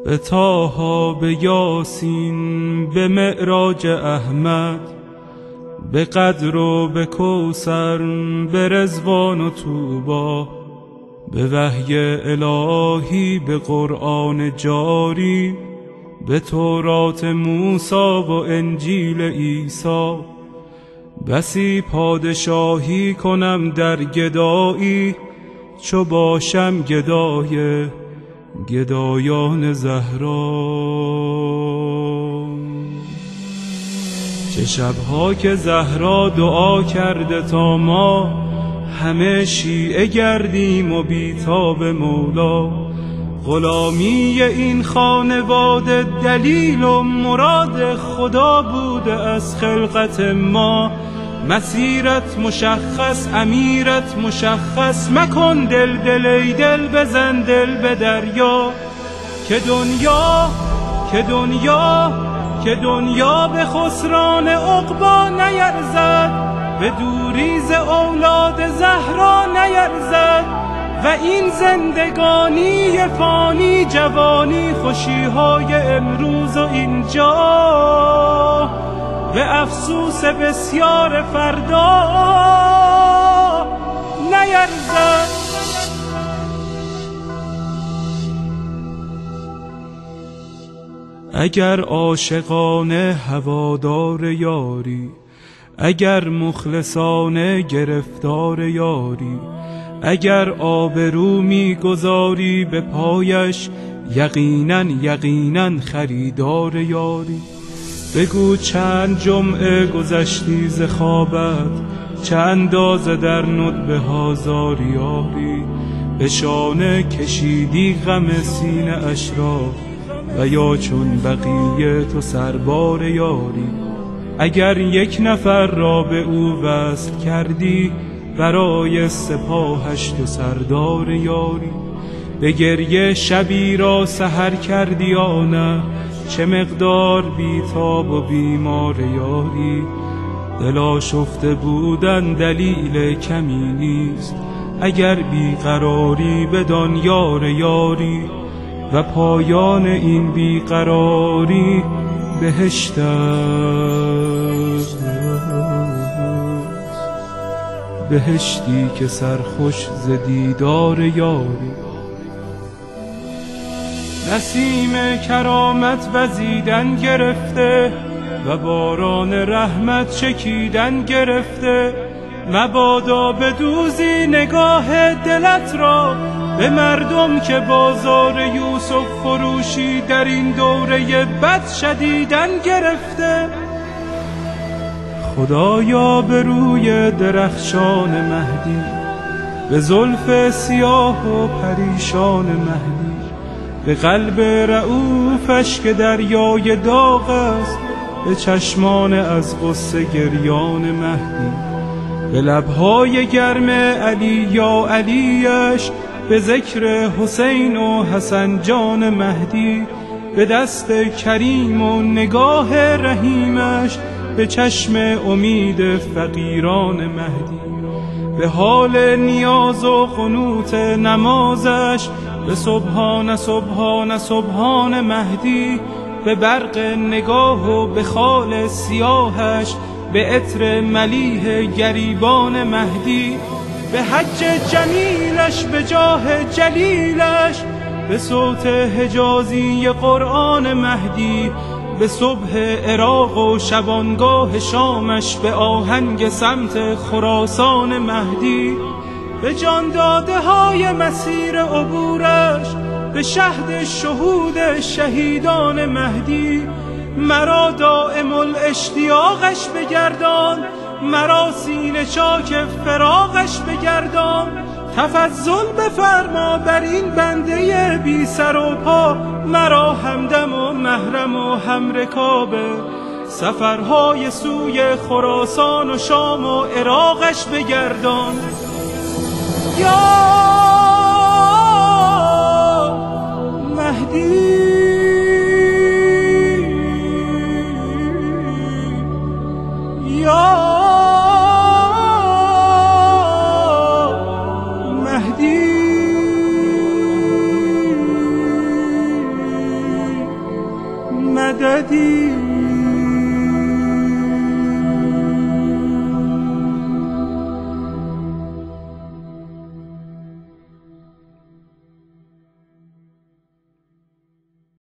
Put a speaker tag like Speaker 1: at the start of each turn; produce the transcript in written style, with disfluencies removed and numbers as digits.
Speaker 1: به طه، به یاسین، به معراج احمد، به قدر و به کوثر، به رضوان و طوبی، به وحی الهی، به قرآن جاری، به تورات موسی و انجیل عیسی. بسی پادشاهی کنم در گدایی، چو باشم گدای گدایان زهرا. چه شبها که زهرا دعا کرده تا ما همه شیعه گردیم و بیتاب مولا. غلامی این خانواده دلیل و مراد خدا بوده از خلقت ما. مسیرت مشخص، امیرت مشخص، مکن دل دل ای دل، بزن دل به دریا. که دنیا به خسران عقبا نیرزد، به دوری ز اولاد زهرا نیرزد. و این زندگانی فانی، جوانی، خوشیهای امروز و اینجا، به افسوس بسیار فردا نیرزد. اگر عاشقانه هوادار یاری، اگر مخلصانه گرفتار یاری، اگر آبرو می‌گذاری به پایش، یقیناً خریدار یاری. بگو چند جمعه گذشتی ز خوابت، چه اندازه در ندبه ها زاریاری. به شانه کشیدی غم سینه اش را، و یا چون بقیه تو سربار یاری. اگر یک نفر را به او وصل کردی، برای سپاهش تو سردار یاری. به گریه شبی را سحر کردی یا نه، چه مقدار بیتاب و بیمار یاری. دل آشفته بودن دلیل کمی نیست، اگر بیقراری بدان یار یاری. و پایان این بیقراری بهشت است، بهشتی که سرخوش ز دیدار یاری. نسیم کرامت وزیدن گرفته، و باران رحمت چکیدن گرفته. مبادا بدوزی نگاه دلت را به مردم که بازار یوسف فروشی در این دوره بد شدیدن گرفته. خدایا به روی درخشان مهدی، به زلف سیاه و پریشان مهدی، به قلب رؤوفش که دریای داغ است، به چشمان از غصه گریان مهدی، به لبهای گرم علی یا علیش، به ذکر حسین و حسن جان مهدی، به دست کریم و نگاه رحیمش، به چشم امید فقیران مهدی، به حال نیاز و قنوت نمازش، به سبحان سبحان سبحان مهدی، به برق نگاه و به خال سیاهش، به عطر ملیح گریبان مهدی، به حج جمیلش، به جاه جلیلش، به صوت حجازی قرآن مهدی، به صبح عراق و شبانگاه شامش، به آهنگ سمت خراسان مهدی، به جان داده های مسیر عبورش، به شهد شهود شهیدان مهدی. مرا دائم الاشتیاقش بگردان، مرا سینه چاک فراقش بگردان. تفضل بفرما بر این بنده بی سر و پا، مرا همدم و محرم و همرکابه. سفرهای سوی خراسان و شام و عراقش بگردان. یا مهدی، یا مهدی. مددی